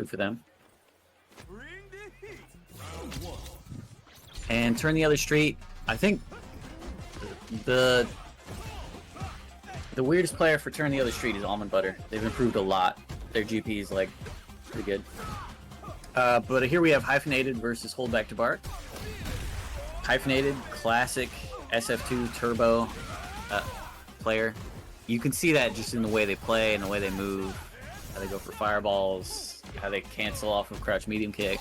Good for them. And turn the other street. I think the weirdest player for turn the other street is Almond Butter. They've improved a lot. Their GP is like pretty good. But here we have Hyphenated versus Hold Back to Bark. Hyphenated, classic SF2 turbo player. You can see that just in the way they play and the way they move, how they go for fireballs, how they cancel off of crouch medium kick.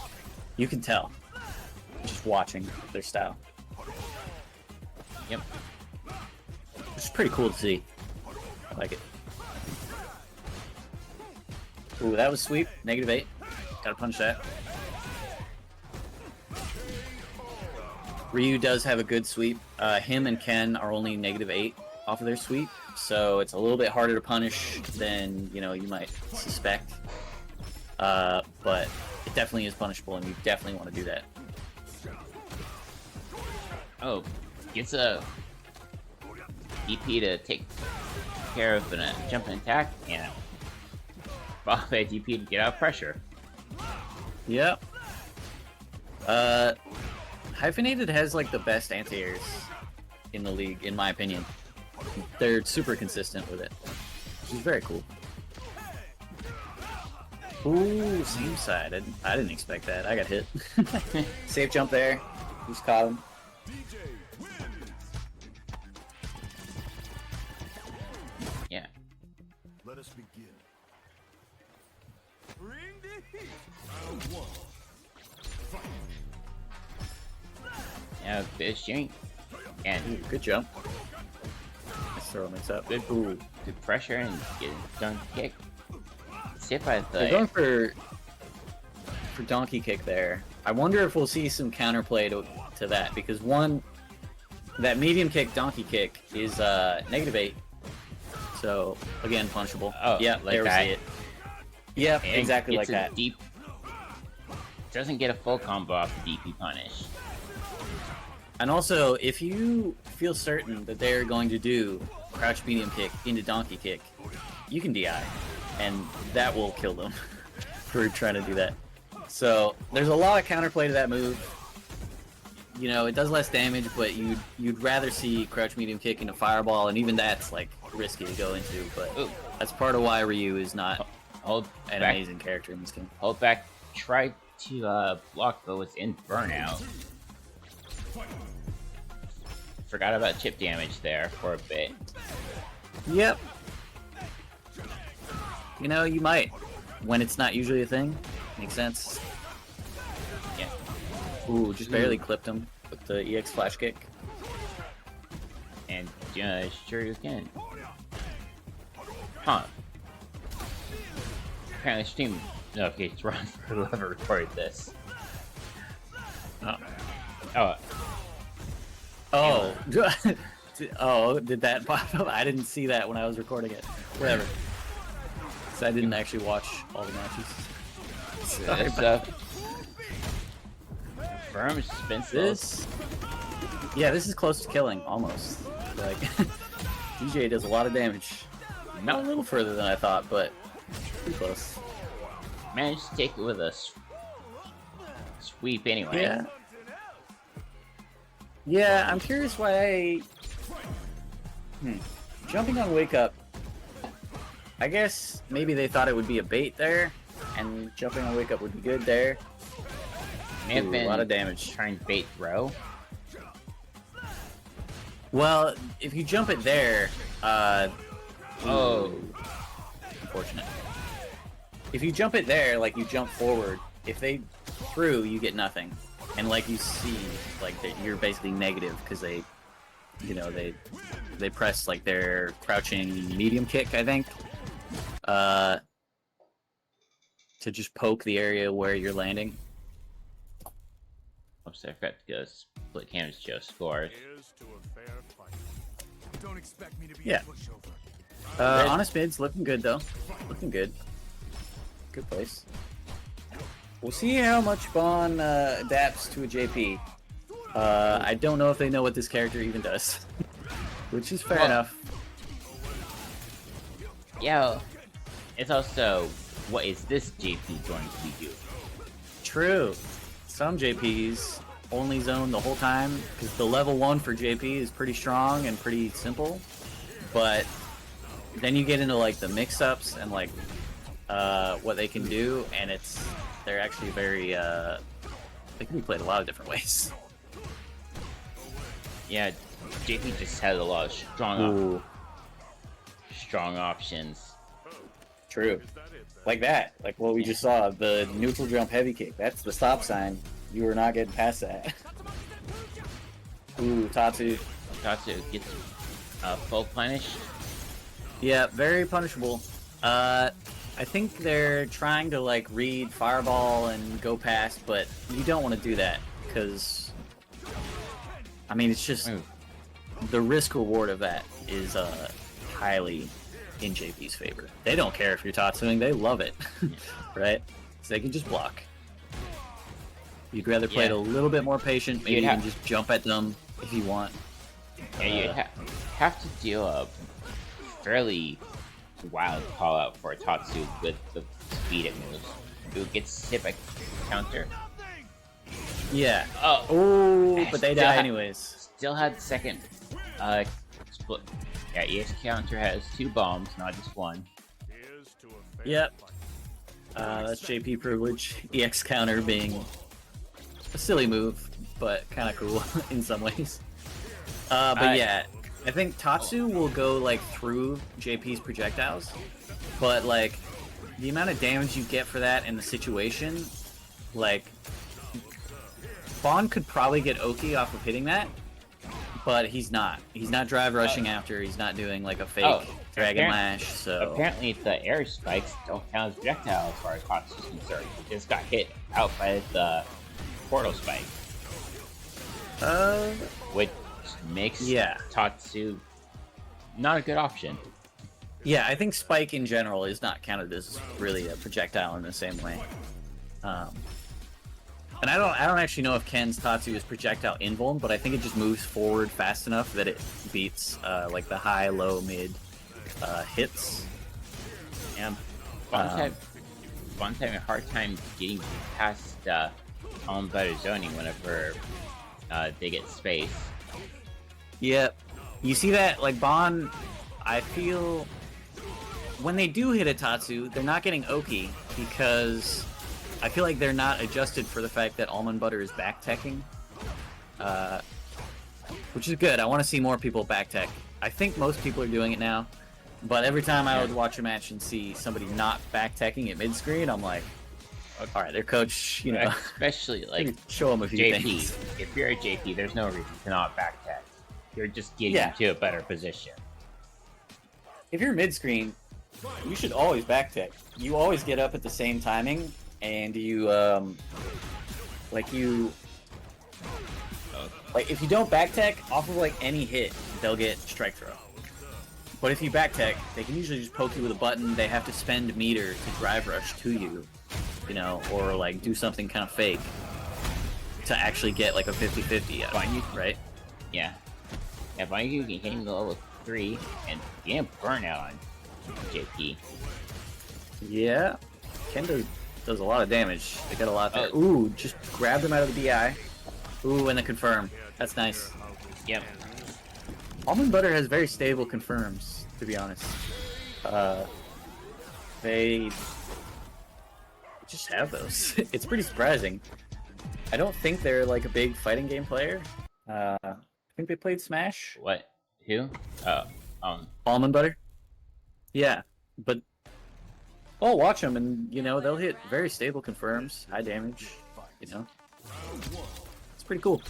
You can tell just watching their style. Yep. Which is pretty cool to see. I like it. Ooh, that was sweep. -8. Gotta punch that. Ryu does have a good sweep. Him and Ken are only -8 off of their sweep, so it's a little bit harder to punish than you might suspect. But it definitely is punishable, and you definitely want to do that. Oh, gets a DP to take care of a jumping attack, and follow that DP to get out of pressure. Yep. Hyphenated has like the best anti-airs in the league, in my opinion. They're super consistent with it, which is very cool. Ooh, same side. I didn't expect that. I got hit. Safe jump there. Just caught him. Yeah. Let us begin. Bring the heat. Round 1. Fight. Yeah, fish yank. And Ooh, good jump. Let's throw him up. good, good pressure and get a dunk kick. See if I They're going for donkey kick there. I wonder if we'll see some counterplay to that, because one, that medium kick donkey kick is -8. So again, punishable. Oh, yeah, like there we that. see it. Yep, And exactly gets like a that. Deep, doesn't get a full combo off the DP punish. And also, if you feel certain that they're going to do crouch medium kick into donkey kick, you can DI, and that will kill them for trying to do that. So there's a lot of counterplay to that move. It does less damage, but you'd rather see crouch medium kick into fireball, and even that's like risky to go into. But Ooh. that's part of why Ryu is not Hold an back. amazing character in this game. Hold back. Tried to block, but was in burnout. Forgot about chip damage there for a bit. Yep. You might, when it's not usually a thing. Makes sense. Yeah. Ooh, just barely clipped him with the EX flash kick. And sure you can. Huh. Apparently stream. Okay, it's wrong for whoever recorded this. Oh. Oh, Oh. Oh, did that pop up? I didn't see that when I was recording it. Whatever. So I didn't actually watch all the matches. Sorry this about firm expensive. this. Yeah, this is close to killing, almost. Like, DJ does a lot of damage. Not a little further than I thought, but pretty close. Managed to take it with a sweep anyway. Yeah. Yeah, I'm curious why. Jumping on Wake Up. I guess maybe they thought it would be a bait there, and jumping on Wake Up would be good there. May have been a lot of damage. trying to bait throw. Well, if you jump it there, Oh. Unfortunate. If you jump it there, like you jump forward, if they threw, you get nothing. And like you see, like you're basically negative because they press like their crouching medium kick, I think, to just poke the area where you're landing. Oops, I forgot to go split canvas Joe scores. Here's to a fair fight. Don't expect me to be Yeah. a pushover. Honest mid's looking good though. Looking good. Good place. We'll see how much Bon adapts to a JP. I don't know if they know what this character even does, which is fair enough. Yeah, it's also what is this JP going to be doing? True. Some JPs only zone the whole time because the level 1 for JP is pretty strong and pretty simple. But then you get into like the mix-ups and like what they can do, and they're actually very they can be played a lot of different ways. Yeah, JP just has a lot of strong options. True. Like that. Like what we just saw, the neutral jump heavy kick. That's the stop sign. You were not getting past that. Ooh, Tatsu. Tatsu gets full punished. Yeah, very punishable. I think they're trying to like read Fireball and go past, but you don't want to do that because I mean it's just the risk reward of that is highly in JP's favor. They don't care if you're Tatsuing, they love it. Right? So they can just block. You'd rather play it a little bit more patient, maybe even just jump at them if you want. Yeah, you have to deal a fairly wild call out for Tatsu with the speed it moves. Who gets hit by counter? Yeah. Oh, but they die anyways. Still had the second split. Yeah, EX counter has 2 bombs, not just 1. Yep. That's JP privilege. EX counter being a silly move, but kind of cool in some ways. But yeah, I think Tatsu will go like through JP's projectiles, but like the amount of damage you get for that in the situation, like Bond could probably get Oki off of hitting that, but he's not. He's not drive rushing after. He's not doing like a fake Dragon Lash. So apparently the air spikes don't count as projectiles as far as Tatsu's concerned. He just got hit out by the portal spike. Which makes Tatsu not a good option. Yeah, I think Spike in general is not counted as really a projectile in the same way. And I don't actually know if Ken's Tatsu is projectile invuln, but I think it just moves forward fast enough that it beats like the high, low, mid hits. And Bond's having a hard time getting past on better zoning whenever they get space. Yep. You see that, like, Bond, I feel when they do hit a Tatsu, they're not getting Oki because I feel like they're not adjusted for the fact that Almond Butter is back-teching. Which is good. I want to see more people back-tech. I think most people are doing it now, but every time I would watch a match and see somebody not back-teching at mid-screen, I'm like, alright, their coach, you know, especially like show them a few JP. things. If you're a JP, there's no reason to not back-tech. You're just getting into a better position. If you're mid-screen, you should always back-tech. You always get up at the same timing, and you, like, if you don't back-tech, off of, like, any hit, they'll get strike throw. But if you back-tech, they can usually just poke you with a button. They have to spend meter to drive rush to you, you know, or, like, do something kind of fake to actually get, like, a 50-50 out of it, right? Yeah. Yeah, Banyu can hit him to level 3 and get a burnout on JP. Yeah. Ken does a lot of damage. They got a lot there. Ooh, just grabbed him out of the DI. Ooh, and the confirm. That's nice. Yep. Almond Butter has very stable confirms, to be honest. They just have those. It's pretty surprising. I don't think they're like a big fighting game player. I think they played Smash. What? Who? Almond Butter. Yeah, but I'll watch them, and you know they'll hit very stable confirms, high damage. You know, it's pretty cool.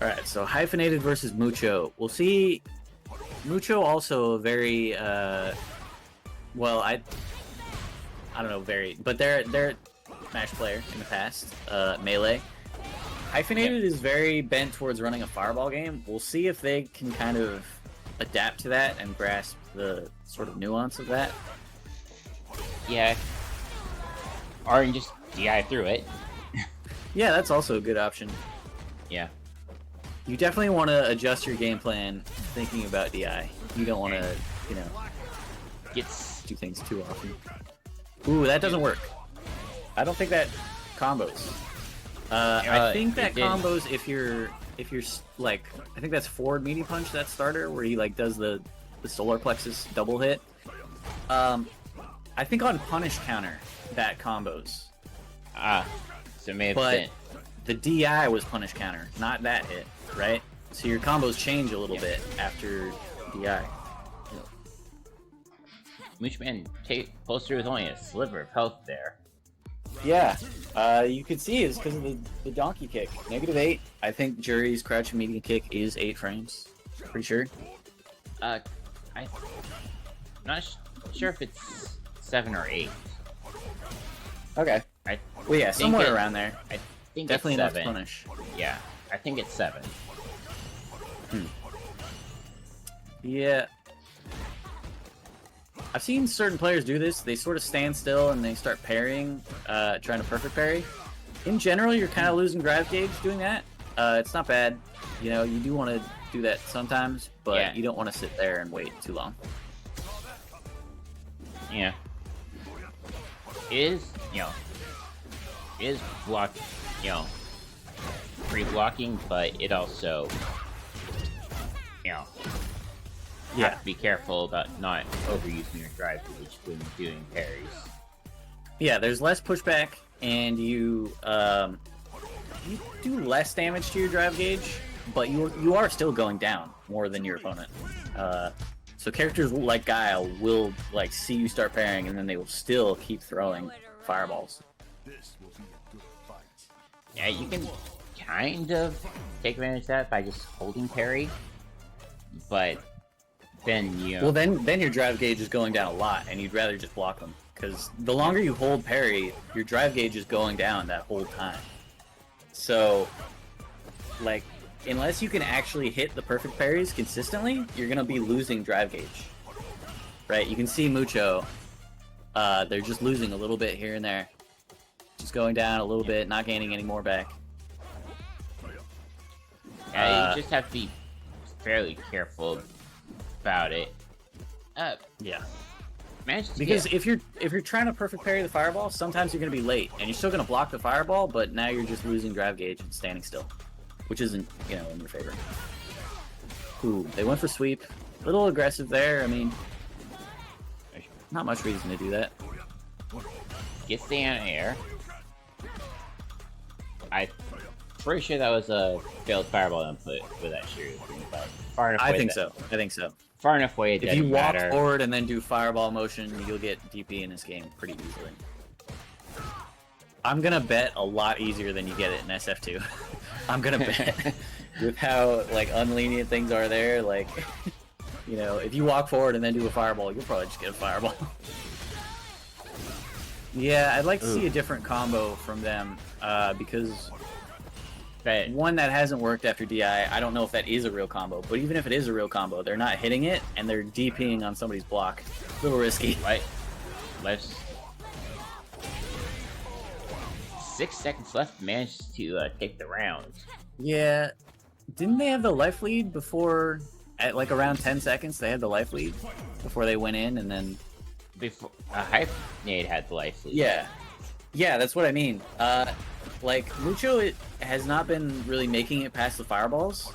All right, so Hyphenated versus Mucho. We'll see. Mucho also very well. I don't know, very, but they're Smash player in the past. Melee. Hyphenated is very bent towards running a fireball game. We'll see if they can kind of adapt to that and grasp the sort of nuance of that. Yeah. Or just DI through it. Yeah, that's also a good option. Yeah. You definitely want to adjust your game plan thinking about DI. You don't want to, you know, do things too often. Ooh, that doesn't work. I don't think that combos. I think that combos if you're like, I think that's forward meaty punch, that starter where he like does the solar plexus double hit. I think on punish counter that combos. So maybe. But the DI was punish counter, not that hit, right? So your combos change a little bit after DI. Moochman poster with only a sliver of health there. Yeah, you could see it's because of the donkey kick. -8. I think Jury's crouch medium kick is 8 frames. Pretty sure. I'm not sure if it's 7 or 8. Okay. Well, yeah, somewhere around there. I think definitely it's enough 7. to punish. Yeah, I think it's 7. Yeah. I've seen certain players do this. They sort of stand still and they start parrying, trying to perfect parry. In general, you're kind of losing drive gauge doing that. It's not bad. You know, you do want to do that sometimes, but you don't want to sit there and wait too long. Yeah. It is block, free blocking, but it also, you have to be careful about not overusing your drive gauge when doing parries. Yeah, there's less pushback, and you do less damage to your drive gauge, but you are still going down more than your opponent. So characters like Guile will like see you start parrying, and then they will still keep throwing fireballs. Yeah, you can kind of take advantage of that by just holding parry, but then Well, then your drive gauge is going down a lot, and you'd rather just block them, because the longer you hold parry, your drive gauge is going down that whole time. So, like, unless you can actually hit the perfect parries consistently, you're gonna be losing drive gauge. Right? You can see Mucho. They're just losing a little bit here and there. Just going down a little bit, not gaining any more back. Yeah, you just have to be fairly careful about it. Yeah. Because if you're trying to perfect parry the fireball, sometimes you're gonna be late, and you're still gonna block the fireball, but now you're just losing drive gauge and standing still, which isn't, in your favor. Ooh, they went for sweep. A little aggressive there. I mean, not much reason to do that. Gets the anti-air. I'm pretty sure that was a failed fireball input with that shoot, but far enough away. I think so. Far enough away, it if doesn't you walk matter. forward and then do fireball motion, you'll get DP in this game pretty easily. I'm gonna bet a lot easier than you get it in SF2. I'm gonna bet with how like unlenient things are there. Like, if you walk forward and then do a fireball, you'll probably just get a fireball. Yeah, I'd like to see a different combo from them because one that hasn't worked after DI. I don't know if that is a real combo, but even if it is a real combo, they're not hitting it and they're DPing on somebody's block. A little risky. Let's 6 seconds left. Managed to take the round. Yeah, didn't they have the life lead before? At like around 10 seconds, they had the life lead before they went in, and then before Hyphenade had the life lead. Yeah, that's what I mean. Like Mucho has not been really making it past the fireballs.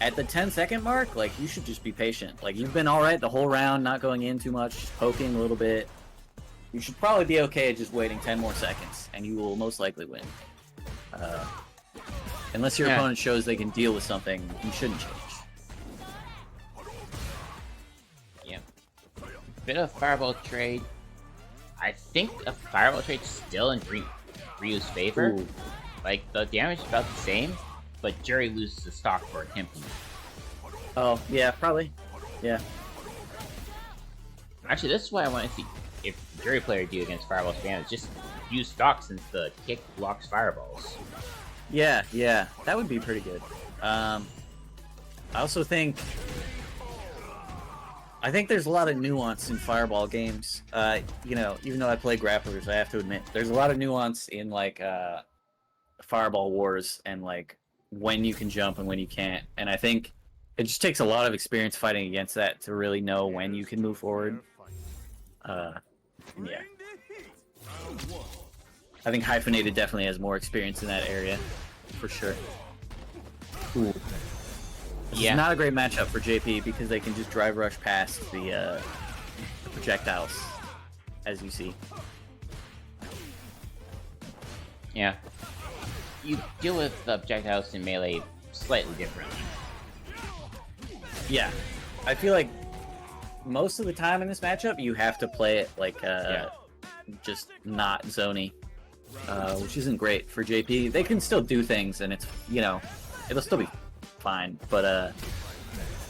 At the 10-second mark, like, you should just be patient. Like, you've been alright the whole round, not going in too much, just poking a little bit. You should probably be okay just waiting 10 more seconds, and you will most likely win. Unless your opponent shows they can deal with something, you shouldn't change. Yeah. Bit of fireball trade. I think a fireball trade's still in Ryu's favor. Ooh. Like, the damage is about the same, but Jury loses the stock for attempting. Oh, yeah, probably. Yeah. Actually, this is what I want to see if Jury player do against fireball spam, just use stock since the kick blocks fireballs. Yeah, that would be pretty good. I also think there's a lot of nuance in fireball games. Even though I play grapplers, I have to admit there's a lot of nuance in like fireball wars and like when you can jump and when you can't. And I think it just takes a lot of experience fighting against that to really know when you can move forward. Yeah. I think Hyphenated definitely has more experience in that area, for sure. Ooh. This is not a great matchup for JP because they can just drive rush past the projectiles, as you see. Yeah. You deal with the projectiles in Melee slightly differently. Yeah. I feel like most of the time in this matchup, you have to play it like just not zony, which isn't great for JP. They can still do things, and it's, you know, it'll still be fine, but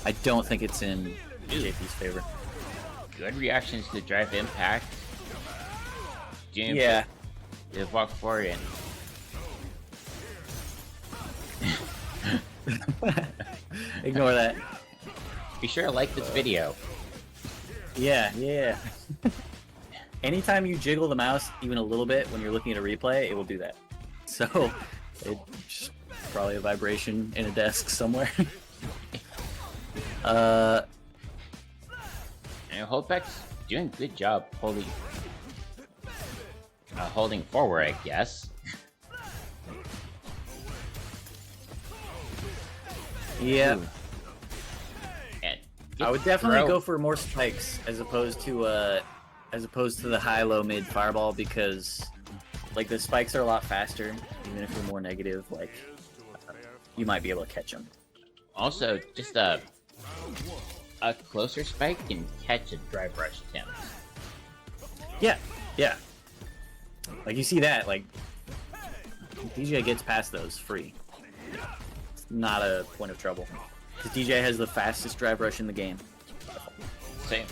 I don't think it's in JP's favor. Good reactions to drive impact. Doom, Yeah. They walk forward and Ignore that. be sure to like this video. Yeah. Anytime you jiggle the mouse even a little bit when you're looking at a replay, it will do that. So, it's probably a vibration in a desk somewhere. And Holdback's doing a good job holding forward, I guess. Yeah. Ooh. And I would definitely throw. go for more spikes as opposed to the high, low, mid fireball, because like the spikes are a lot faster. Even if you're more negative, like you might be able to catch them. Also, just a closer spike can catch a drive rush attempt. Yeah. Like you see that, like DJ gets past those free. It's not a point of trouble. Because DJ has the fastest drive rush in the game. So you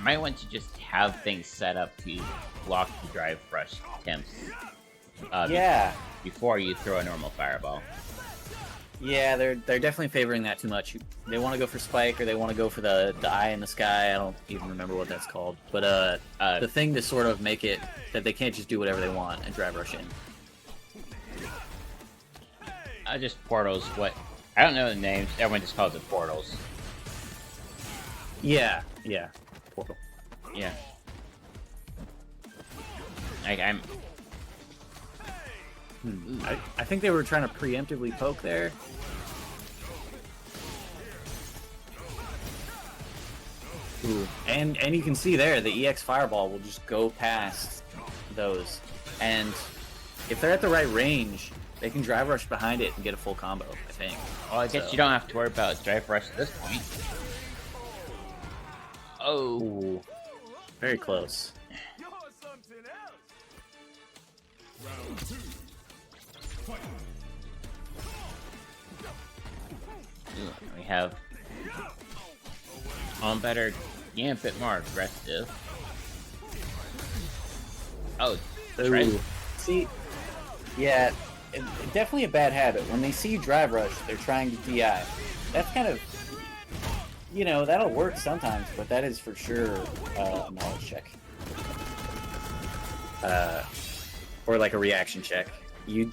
might want to just have things set up to block the drive rush attempts. Before you throw a normal fireball. Yeah, they're definitely favoring that too much. They want to go for spike, or they want to go for the eye in the sky. I don't even remember what that's called. But the thing to sort of make it that they can't just do whatever they want and drive rush in. Just portals. What? I don't know the names. Everyone just calls it portals. Yeah. Portal. Yeah. I'm. I think they were trying to preemptively poke there. Ooh. And you can see there, the EX Fireball will just go past those. And if they're at the right range, they can drive rush behind it and get a full combo, I think. Well, I guess you don't have to worry about drive rush at this point. Oh. Ooh. Very close. We have on better, yeah, a bit more aggressive. Oh, Ooh. See, yeah, definitely a bad habit. When they see you drive rush, they're trying to DI. That's kind of, you know, that'll work sometimes, but that is for sure a knowledge check. Or like a reaction check. You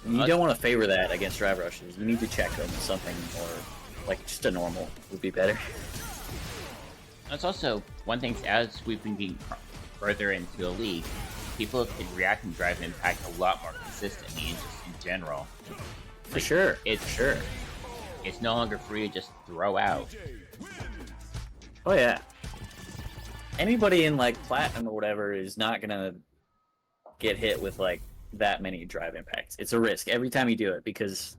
don't want to favor that against drive rushes. You need to check them something, or like just a normal would be better. That's also one thing, as we've been getting further into the league, people can react and drive impact a lot more consistently and just in general. For sure. It's no longer free to just throw out. Oh yeah. Anybody in like platinum or whatever is not gonna get hit with like that many drive impacts. It's a risk every time you do it because,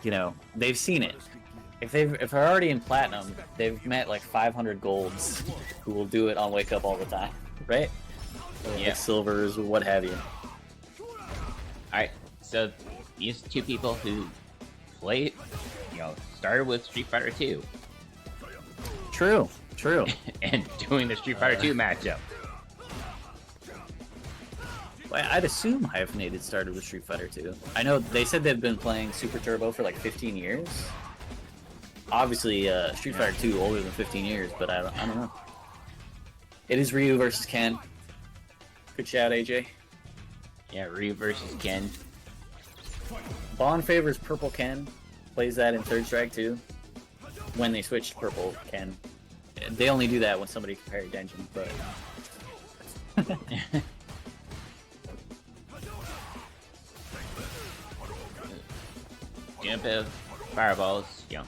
you know, they've seen it. If they're already in platinum, they've met like 500 golds who will do it on wake up all the time, right? Yeah. Like silvers or what have you. Alright, so these two people who played, started with Street Fighter 2. True. And doing the Street Fighter 2 matchup. Well, I'd assume Hyphenated started with Street Fighter 2. I know they said they've been playing Super Turbo for like 15 years. Obviously, Street Fighter 2 older than 15 years, but I don't know. It is Ryu versus Ken. Good shout, AJ. Yeah, Ryu versus Ken. Bond favors Purple Ken. Plays that in Third Strike too. When they switch to Purple Ken. They only do that when somebody can parry Denjin, but Doing a bit of fireballs, you know.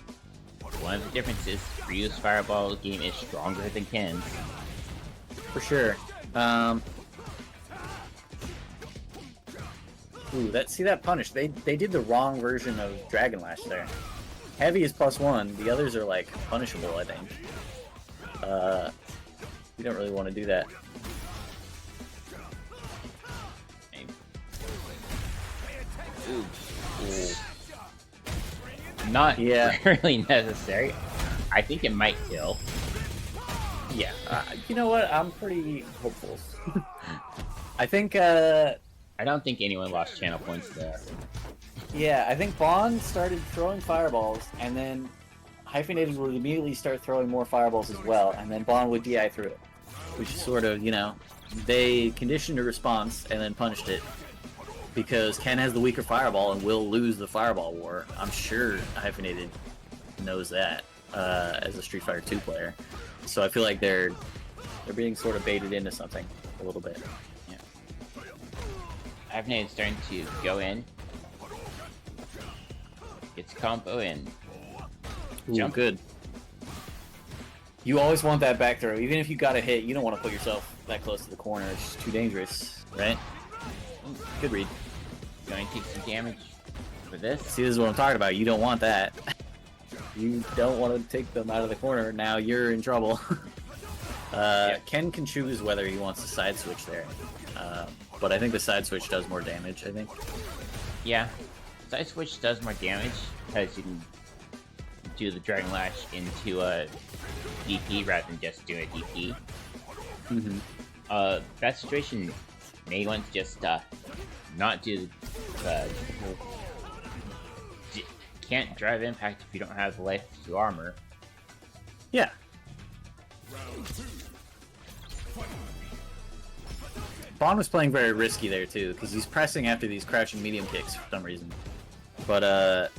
One of the differences, Ryu's fireball game is stronger than Ken's. For sure. Ooh, see that punish. They did the wrong version of Dragon Lash there. Heavy is +1. The others are like punishable, I think. You don't really want to do that. Ooh. Ooh. Not really necessary. I think it might kill. Yeah. You know what? I'm pretty hopeful. I think. I don't think anyone lost channel points there. Yeah, I think Bond started throwing fireballs, and then Hyphenated would immediately start throwing more fireballs as well, and then Bond would DI through it. Which is sort of, you know, they conditioned a response and then punished it. Because Ken has the weaker fireball and will lose the fireball war. I'm sure Hyphenated knows that as a Street Fighter 2 player. So I feel like they're being sort of baited into something a little bit. Yeah. Hyphenated's starting to go in. Gets combo in. Ooh, good. You always want that back throw. Even if you got a hit, you don't want to put yourself that close to the corner. It's just too dangerous, right? Good read. Going to take some damage for this. See, this is what I'm talking about. You don't want that. You don't want to take them out of the corner. Now you're in trouble. Ken can choose whether he wants to side switch there. But I think the side switch does more damage, I think. Yeah. Side switch does more damage because you can do the Dragon Lash into a DP rather than just doing a DP. Mm-hmm. That situation may want to just not do the can't drive impact if you don't have life to armor. Yeah. Bond was playing very risky there too, because he's pressing after these crouching medium kicks for some reason. But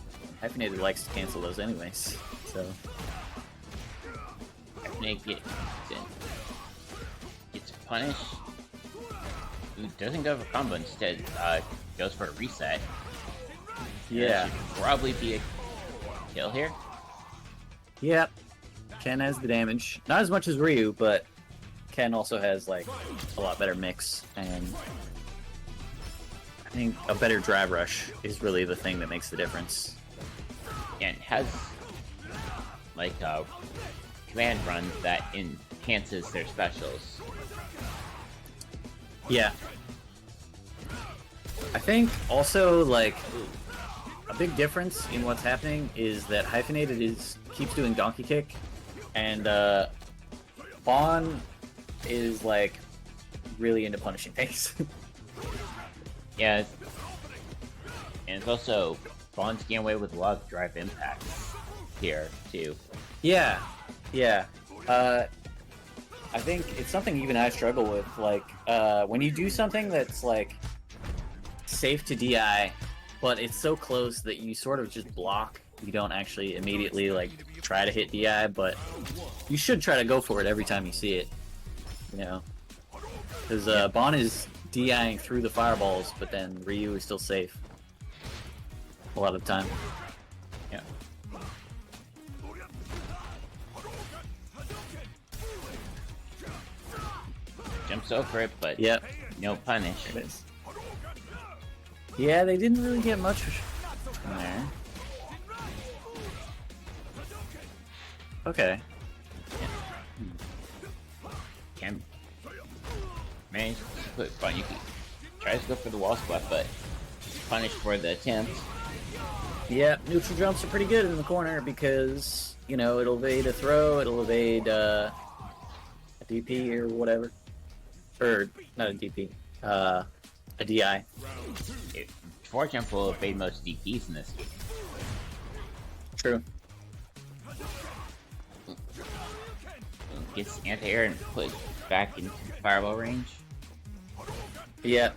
Hyphenated likes to cancel those anyways, so. Hyphenated gets punished. Who doesn't go for combo, instead goes for a reset. Yeah. Should probably be a kill here. Yep. Ken has the damage. Not as much as Ryu, but Ken also has like a lot better mix, and I think a better drive rush is really the thing that makes the difference. And has like command runs that enhances their specials. Yeah. I think also like a big difference in what's happening is that Hyphenated keeps doing donkey kick, and Bon is like really into punishing things. Yeah, and it's also Bond's getting away with a lot of drive impacts here too. Yeah, yeah. I think it's something even I struggle with. Like when you do something that's like safe to DI, but it's so close that you sort of just block. You don't actually immediately like try to hit DI, but you should try to go for it every time you see it. You know, because Bon is DIing through the fireballs, but then Ryu is still safe a lot of the time. Yeah. Jumps over it, but Yep. no punish. It is. Yeah, they didn't really get much from there. Okay. Can manage to put Banyuki. Tries to go for the wall splat, but punished for the attempt. Yeah, neutral jumps are pretty good in the corner because, you know, it'll evade a throw, it'll evade a DP or whatever. Or, not a DP, a DI. Forward jump will evade most DPs in this game. True. Gets anti-air and put back into fireball range. Yeah.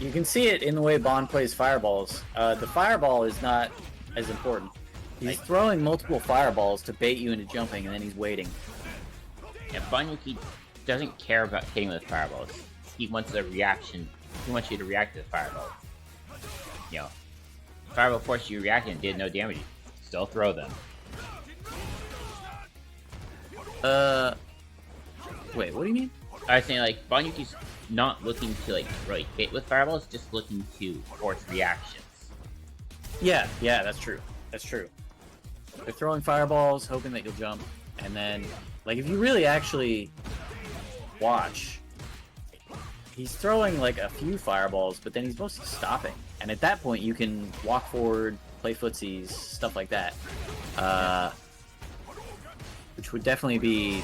You can see it in the way Bond plays fireballs. The fireball is not as important. He's throwing multiple fireballs to bait you into jumping, and then he's waiting. Yeah, Banyuki doesn't care about hitting with fireballs. He wants a reaction. He wants you to react to the fireball. You know, fireball forced you to react and did no damage. Still throw them. Wait, what do you mean? I was saying, like, Banyuki's not looking to, like, really hit with fireballs, just looking to force reactions. Yeah, that's true. That's true. They're throwing fireballs, hoping that you'll jump, and then, like, if you really actually watch, he's throwing, like, a few fireballs, but then he's mostly stopping. And at that point, you can walk forward, play footsies, stuff like that. Which would definitely be...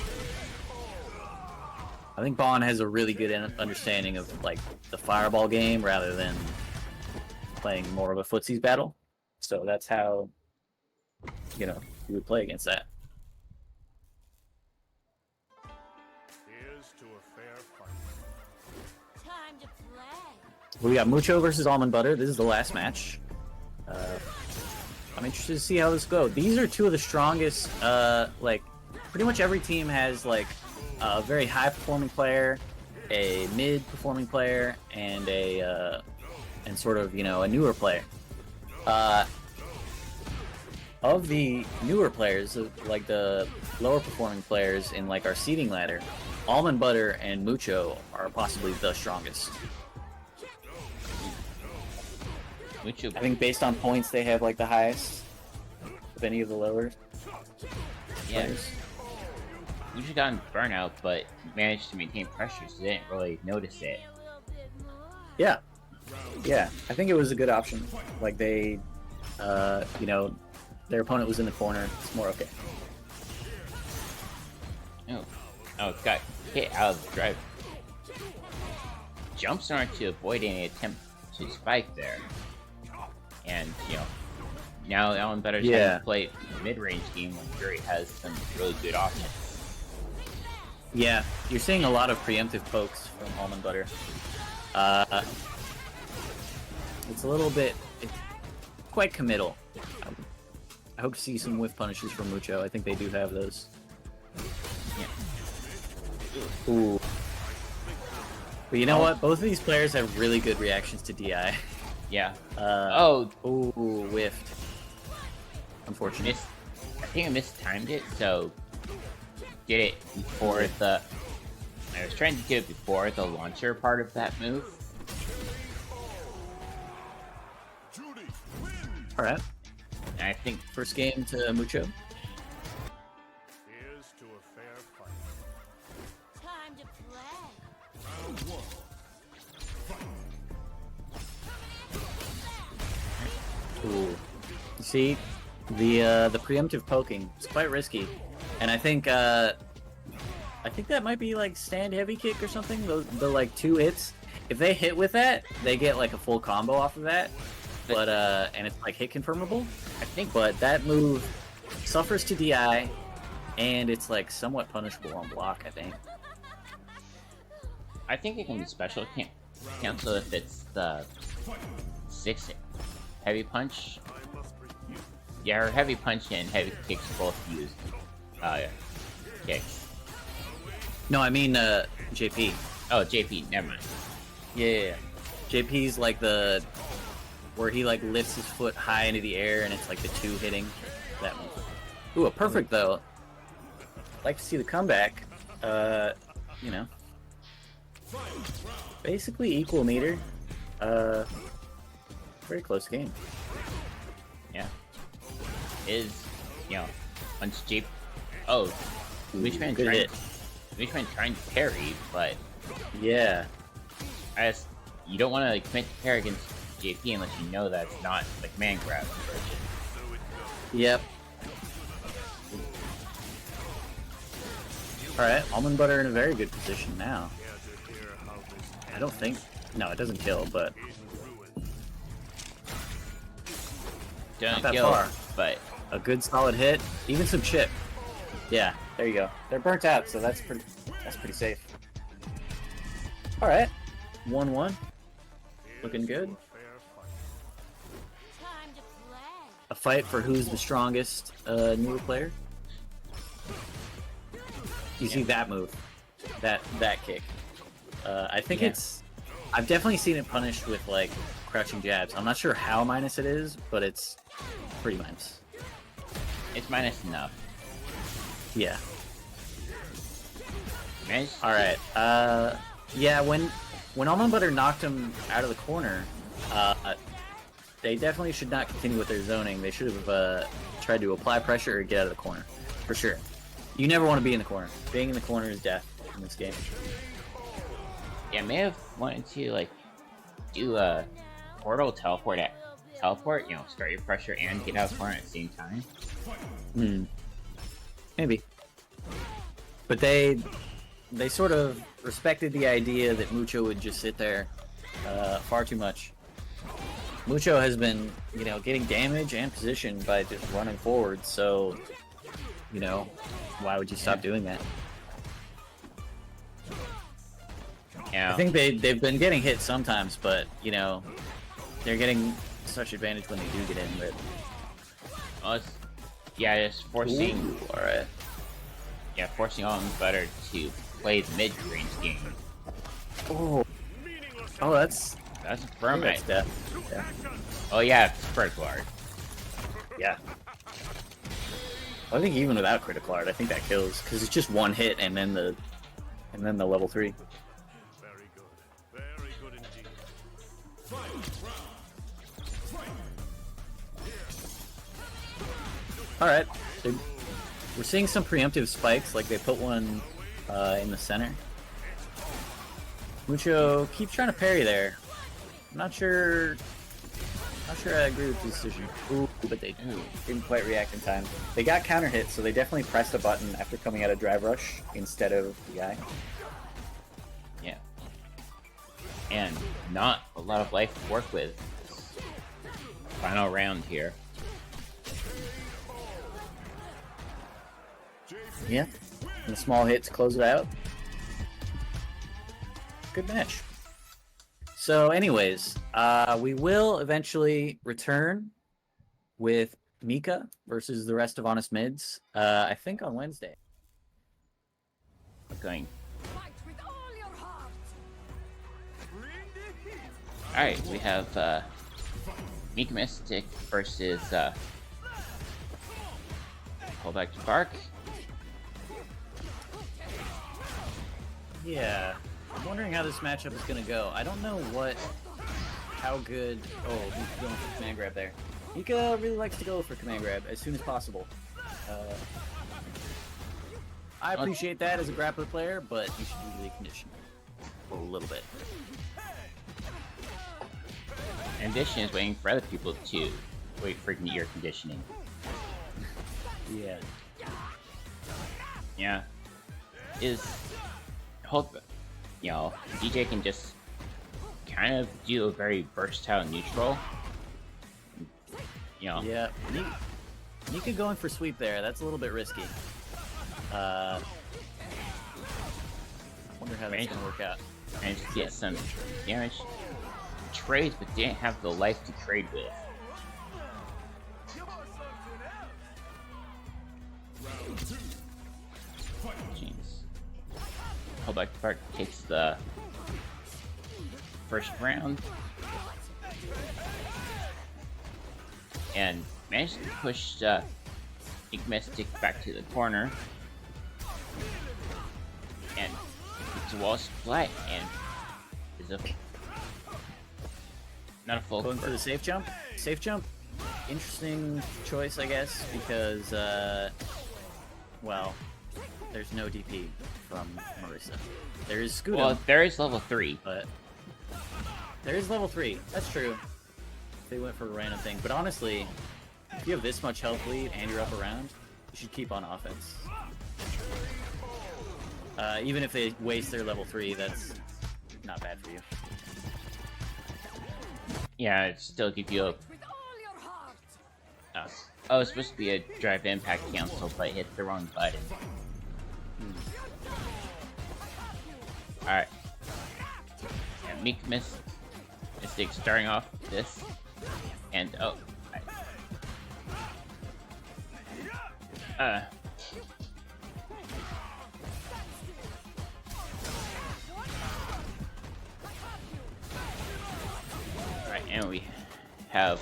I think Bon has a really good understanding of, like, the fireball game rather than playing more of a footsies battle. So that's how, you know, you would play against that. Here's to a fair fight. Time to play. We got Mucho versus Almond Butter. This is the last match. I'm interested to see how this goes. These are two of the strongest, like, pretty much every team has, like, a very high-performing player, a mid-performing player, and a, and sort of, you know, a newer player. Of the newer players, like the lower-performing players in, like, our seeding ladder, Almond Butter and Mucho are possibly the strongest. Mucho. I think based on points, they have, like, the highest of any of the lower players. Mucho got in burnout, but managed to maintain pressure, so they didn't really notice it. Yeah. I think it was a good option. Like, they, you know, their opponent was in the corner. It's more okay. Oh, it got hit out of the drive. Jumps aren't to avoid any attempt to spike there. And, you know, now Alan Better's having to play mid-range game when Fury has some really good options. Yeah, you're seeing a lot of preemptive pokes from Almond Butter. It's a little bit... It's quite committal. I hope to see some whiff punishes from Mucho. I think they do have those. Yeah. Ooh. But you know what? Both of these players have really good reactions to DI. Yeah. Ooh, whiffed. Unfortunate. I think I mistimed it, so... Get it before the... I was trying to get it before the launcher part of that move. Alright. And I think... First game to Mucho. Here's to a fair fight. Time to play. Round one. Ooh. You see, the preemptive poking, it's quite risky. And I think that might be like stand heavy kick or something. The like 2 hits. If they hit with that, they get like a full combo off of that. But and it's like hit confirmable. I think, but that move suffers to DI, and it's like somewhat punishable on block. I think. I think it can be special cancel if it's the 6 heavy punch. Yeah, or heavy punch and heavy kicks both use kicks. No, I mean JP. Oh, JP, never mind. Yeah. JP's like the where he like lifts his foot high into the air, and it's like the 2 hitting that move. Ooh, a perfect though. Like to see the comeback. You know, basically equal meter. Very close game. Yeah. Is, you know, punch JP. Oh, Wishman good hit. Wishman trying to parry, but Yeah. you don't want to commit to parry against JP unless you know that's not the command grab version. Yep. Alright, Almond Butter in a very good position now. I don't think... No, it doesn't kill, but... Don't Not that kill, far. but A good solid hit. Even some chip. Yeah, there you go. They're burnt out, so that's pretty safe. Alright. 1-1. Looking good. Time to play. A fight for who's the strongest newer player. You see that move. that kick. I think Yeah. I've definitely seen it punished with like crouching jabs. I'm not sure how minus it is, but it's pretty minus. It's minus enough. Yeah. Managed All right. Yeah. When Almond Butter knocked him out of the corner, they definitely should not continue with their zoning. They should have tried to apply pressure or get out of the corner, for sure. You never want to be in the corner. Being in the corner is death in this game. Yeah, may have wanted to like do a portal teleport, you know, start your pressure and get out of the corner at the same time. Maybe. But they sort of respected the idea that Mucho would just sit there far too much. Mucho has been, you know, getting damage and position by just running forward, so, you know, why would you stop doing that? Yeah. I think they've been getting hit sometimes, but, you know, they're getting such advantage when they do get in that... Well, yeah, it's forcing. Ooh, all right. Yeah, forcing Almond Butter to play the mid-range game. Oh, that's That's a I think firm. that's death. Yeah. Oh yeah, it's critical art. Yeah. I think even without critical art, I think that kills because it's just one hit and then the level 3. Very good. Very good indeed. Fight round. All right. We're seeing some preemptive spikes, like they put one in the center. Mucho keeps trying to parry there. I'm not sure I agree with the decision. Ooh, but they didn't quite react in time. They got counter hit, so they definitely pressed a button after coming out of drive rush instead of the guy. Yeah. And not a lot of life to work with. Final round here. Yeah. And the small hits close it out. Good match. So anyways, we will eventually return with Mika versus the rest of Honest Mids, I think on Wednesday. We're going. Fight with all your heart. Alright, we have Meek Mystic versus Hold Back to Bark. Yeah. I'm wondering how this matchup is going to go. I don't know how good... Oh, he's going for command grab there. Mika really likes to go for command grab as soon as possible. I appreciate that as a grappler player, but you should usually condition a little bit. Ambition is waiting for other people to wait for your conditioning. Yeah. Yeah. You know, DJ can just kind of do a very versatile neutral. You know. Yeah. Mika going for sweep there. That's a little bit risky. I wonder how that's going to work out. And to get some damage trades, but didn't have the life to trade with. Jeez. Hold Back to Bark takes the first round and managed to push Ink Mystic back to the corner and it's a wall supply and is a not a full Going for the safe jump. Safe jump. Interesting choice, I guess, because well, there's no DP from Marissa. There is Scudam. Well, there is level 3. But there is level 3. That's true. They went for a random thing. But honestly, if you have this much health lead and you're up around, you should keep on offense. Even if they waste their level 3, that's not bad for you. Yeah, it still give you a... With all your heart. Oh, it's supposed to be a drive impact cancel, but I hit the wrong button. Alright. Yeah, Meek Mystic starting off this. And, oh. And we have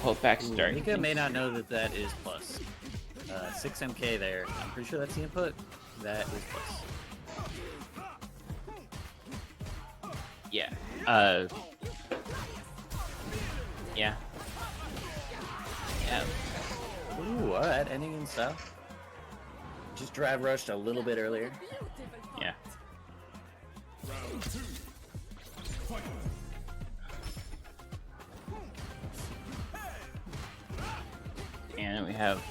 hold back start. Mika may not know that that is plus. 6 MK there. I'm pretty sure that's the input. That is plus. Yeah. Yeah. Yeah. Ooh, alright, ending in style. Just drive rushed a little bit earlier. Yeah. And we have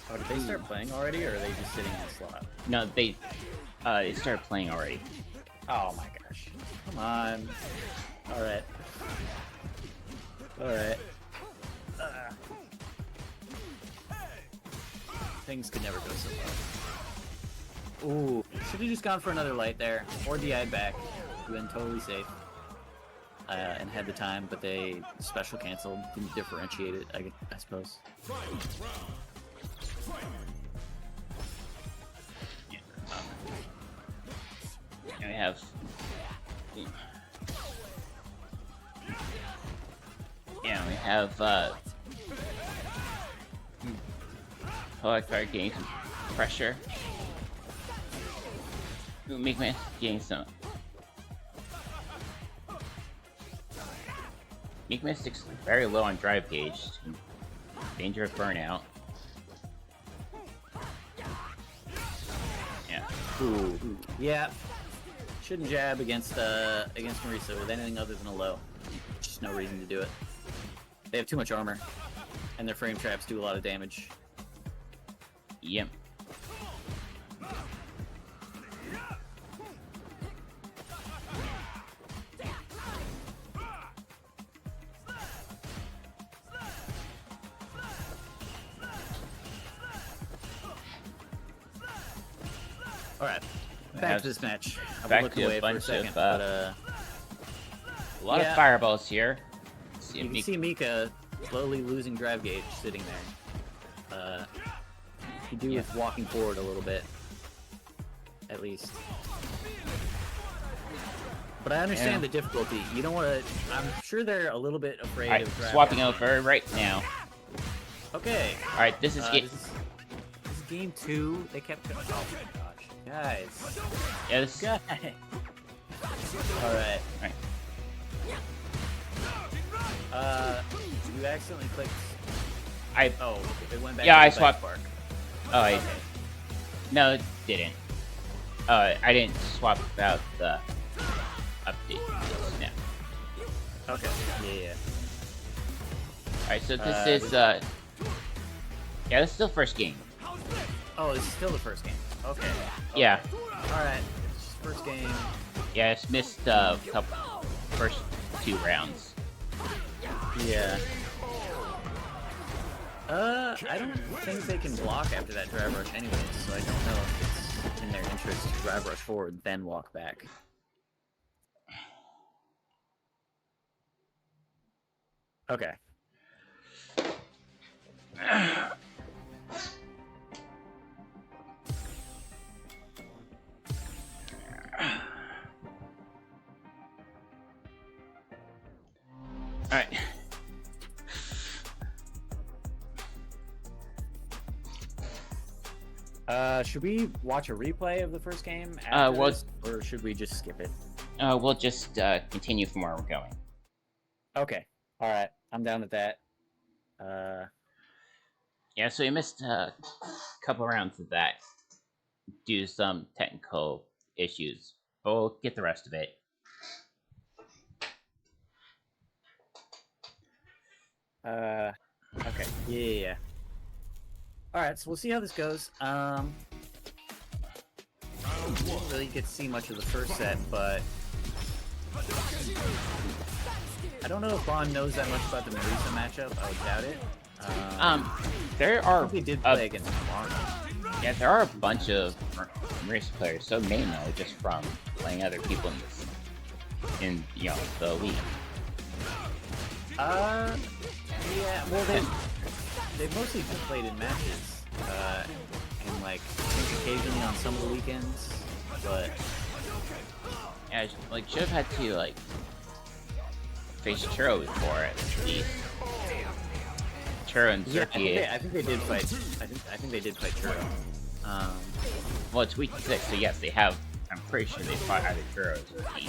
Oh, did they start playing already, or are they just sitting in the slot? no, they started playing already. Oh my gosh. Come on. Alright. Alright. Things could never go so well. Ooh, should have just gone for another light there, or DI'd back. We've been totally safe. And had the time, but they special canceled, didn't differentiate it, I suppose. Yeah. And we have Electric getting some pressure. Make me getting some. Meek Mystic's very low on drive gauge. Danger of burnout. Yeah. Ooh. Yeah. Shouldn't jab against Marisa with anything other than a low. Just no reason to do it. They have too much armor, and their frame traps do a lot of damage. Yep. Alright, back to this match. I back will look to a away for a bunch second, of, but a lot yeah. of fireballs here. You can see Mika slowly losing drive gauge sitting there. He do with walking forward a little bit, at least. But I understand the difficulty. You don't want to. I'm sure they're a little bit afraid Alright, of drive swapping gauge. over right now. Okay. Alright, this is This is game 2. They kept going. Oh my gosh, guys. yeah, this Guy. All right. Alright. You accidentally clicked. I Oh, it went back. Yeah, to I the swapped. Spark. Oh, Okay. no, it didn't. I didn't swap out the update. No. Okay. Yeah. Alright, so this is yeah, this is still first game. Oh, this is still the first game. Okay. Yeah. All right. It's just first game. Yeah, I just missed first 2 rounds. Yeah. I don't think they can block after that drive rush anyways, so I don't know if it's in their interest to drive rush forward, then walk back. Okay. Alright. Should we watch a replay of the first game well- this, or should we just skip it? We'll just continue from where we're going. Okay. All right. I'm down with that. Yeah, so we missed a couple rounds of that due to some technical issues, but we'll get the rest of it. Okay. Yeah. All right. So we'll see how this goes. Didn't really get to see much of the first set, but I don't know if Bond knows that much about the Marisa matchup. I doubt it. There I are think they did play against Bond. yeah, there are a bunch of Marisa players, so may know just from playing other people in you know the league. Yeah. Well, they've mostly played in matches. and like I think occasionally on some of the weekends, but Yeah, like should have had to like face Churro before at least. Churro and yeah, Circuit. I think they did fight. I think they did fight Churro. Well, it's week 6, so yes, they have. I'm pretty sure they fought either Churro or Circuit at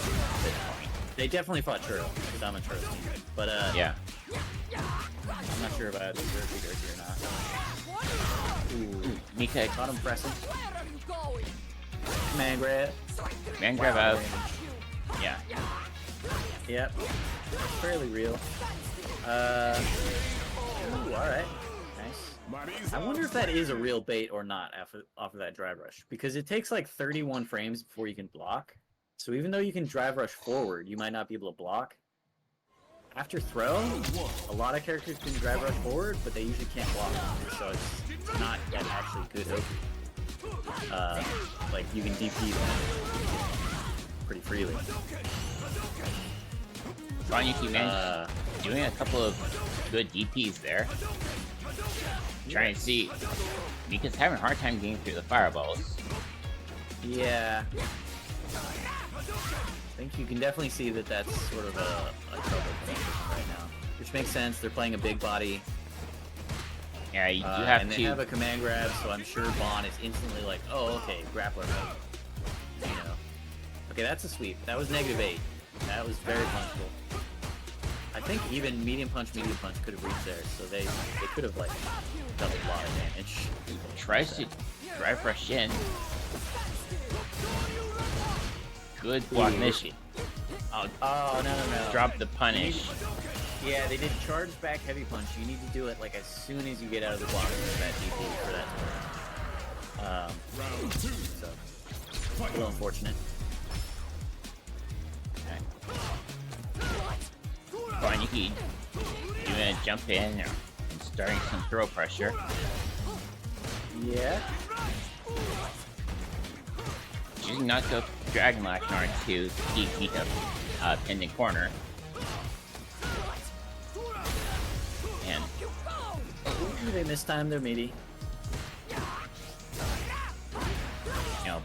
this point. They definitely fought Churro because I'm a Churro team. But Yeah. I'm not sure about Dirty or not. Ooh, Mika, caught him pressing. Where are you going? Man grab. man grab out. Damage. Yeah. Yep. Fairly real. Ooh, alright. Nice. I wonder if that is a real bait or not off of that drive rush. Because it takes like 31 frames before you can block. So even though you can drive rush forward, you might not be able to block. After throw, a lot of characters can drive rush forward, but they usually can't block. So it's not that actually good OP. Like you can DP them pretty freely. Banyuki man doing a couple of good DPs there. Trying to see. Mika's having a hard time getting through the fireballs. Yeah. I think you can definitely see that that's sort of a trouble thing right now. Which makes sense, they're playing a big body. Yeah, you do have and to. they have a command grab, so I'm sure Bond is instantly like, oh, okay, grappler mode. You know. Okay, that's a sweep. That was -8. That was very punchable. I think even medium punch could have reached there, so they could have like done a lot of damage. Tries to drive rush in. Good block mission. Oh, no. Drop the punish. Yeah, they did charge back heavy punch. You need to do it like as soon as you get out of the block for that DP for that. So a little unfortunate. Banyuki doing a jump in and starting some throw pressure. Yeah. Choosing not to go Dragon Lash in order to keep Mika pinned in corner. And They mistimed their meaty. you know,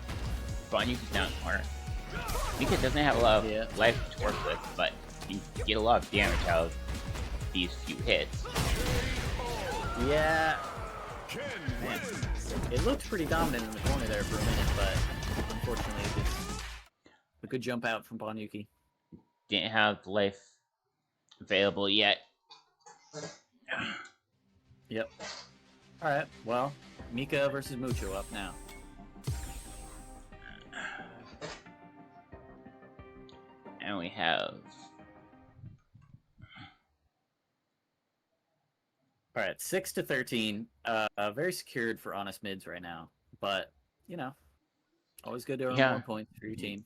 Banyuki's down in corner. Mika doesn't have a lot of life to work with, but you get a lot of damage out of these few hits. Yeah. Man. It looked pretty dominant in the corner there for a minute, but unfortunately it's a good jump out from Banyuki. Didn't have life available yet. Yep. Alright, well, Mika versus Mucho up now. And we have... Alright, 6-13. Very secured for honest mids right now. But, you know, always good to earn more points for your team.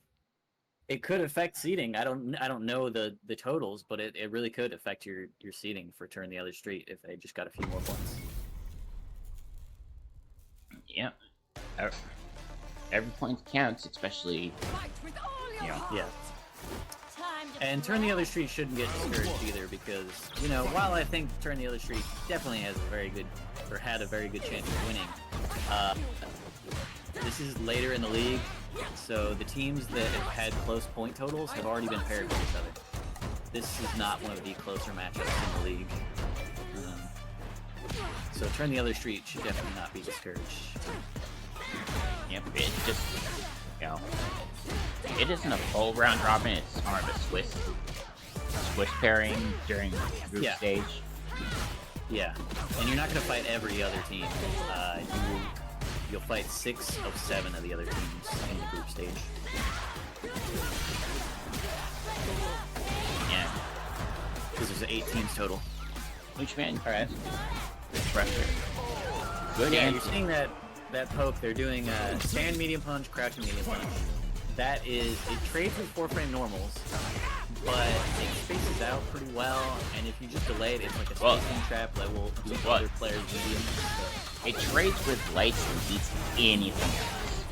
It could affect seeding. I don't know the totals, but it really could affect your seeding for Turn the Other Street if they just got a few more points. Yeah. Every point counts, especially, Fight with all your you know, heart. Yeah. Time to And Turn the Other Street shouldn't get discouraged either because, you know, while I think Turn the Other Street definitely has a very good, or had a very good chance of winning, this is later in the league, so the teams that have had close point totals have already been paired with each other. This is not one of the closer matchups in the league. So Turn the Other Street should definitely not be discouraged. yep, it just, you know, it isn't a full round robin, it's more of a Swiss pairing during group stage. Yeah, and you're not going to fight every other team. You'll fight 6 of 7 of the other teams in the group stage. Yeah. Because there's 8 teams total. Which man? Alright. Good pressure. Good Yeah, answer. you're seeing that poke. They're doing stand medium punch, crouching medium punch. That is, it trades with 4-frame normals, but it spaces out pretty well, and if you just delay it, it's like a spacing trap that will beat other players' medium. So. It trades with lights and beats anything else.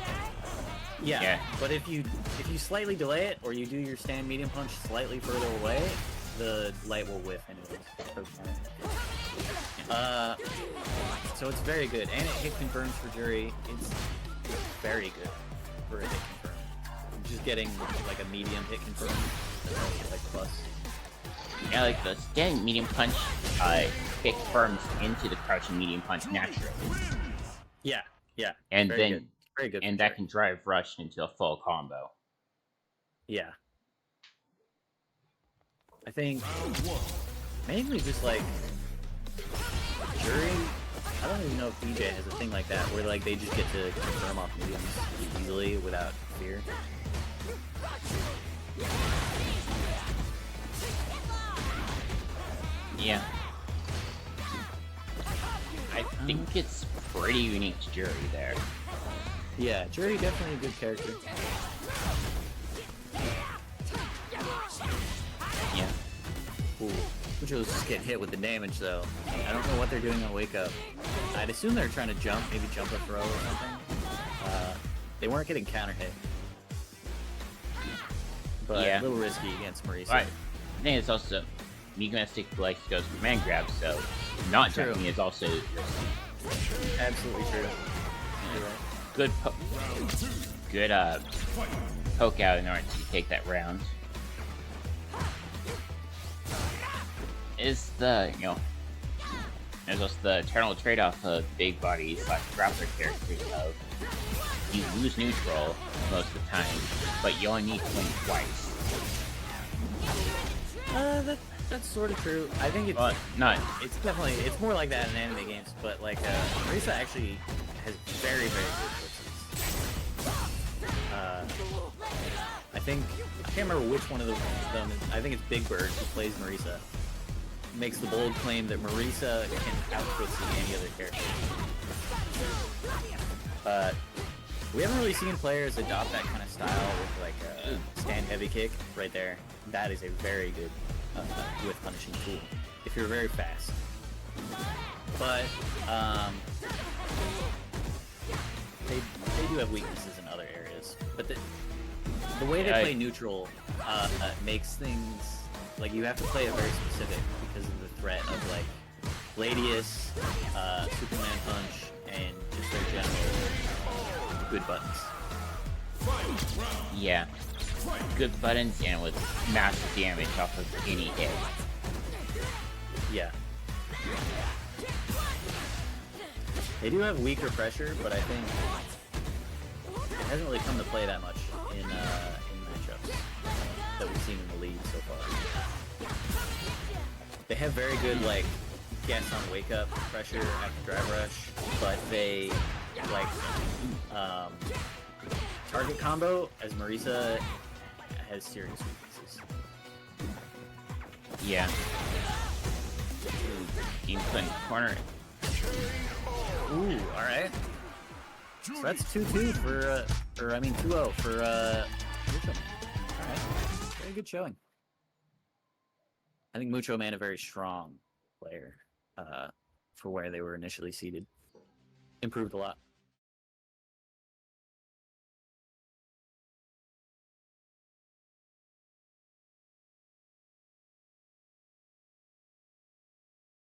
Yeah, but if you slightly delay it, or you do your stand medium punch slightly further away, the light will whiff anyways. So it's very good, and it hit confirms for Jury. It's very good for a hit confirm. Just getting like a medium hit confirm, that's also like plus. Yeah, like the standing medium punch hit confirms into the crouching medium punch naturally. Yeah, yeah. And very then good. Very good. and for that Jury. can drive rush into a full combo. Yeah. I think mainly just like Jury. I don't even know if DJ has a thing like that where like they just get to confirm off mediums easily without fear. Yeah. I think it's pretty unique to Jury there. Yeah, Jury definitely a good character. Yeah. Ooh. Mucho's just getting hit with the damage though. I don't know what they're doing on Wake Up. I'd assume they're trying to jump, maybe jump a throw or something. They weren't getting counter hit. But Yeah. a little risky against Marisa. Right. I think it's also Megastic likes to go for command grab, so not True. jumping is also Absolutely true. You're right. good poke out in order to take that round. Is the there's also the eternal trade-off of big bodies / grappler characters of you lose neutral most of the time, but you only need to win twice. That's sort of true. I think it's But not it's definitely it's more like that in anime games, but like Marisa actually has very good footses. I think I can't remember which one of them. I think it's Big Bird who plays Marisa. Makes the bold claim that Marisa can out-footsie any other character. But we haven't really seen players adopt that kind of style with like a stand heavy kick right there. That is a very good with punishing tool if you're very fast. But they do have weaknesses in other areas. But the way they play neutral makes things like you have to play it very specific because of the threat of like Gladius, Superman Punch, and just their general good buttons. yeah. Good buttons and with massive damage off of any hit. Yeah. They do have weaker pressure, but I think it hasn't really come to play that much in matchups that we've seen in the league so far. They have very good like guess on wake up pressure after drive rush, but they like target combo as Marisa has serious weaknesses. Yeah. Team put in corner. Ooh, alright. So that's 2-2 for, 2-0 for, Mucho Man. Alright. Very good showing. I think Mucho Man a very strong player, for where they were initially seated. Improved a lot.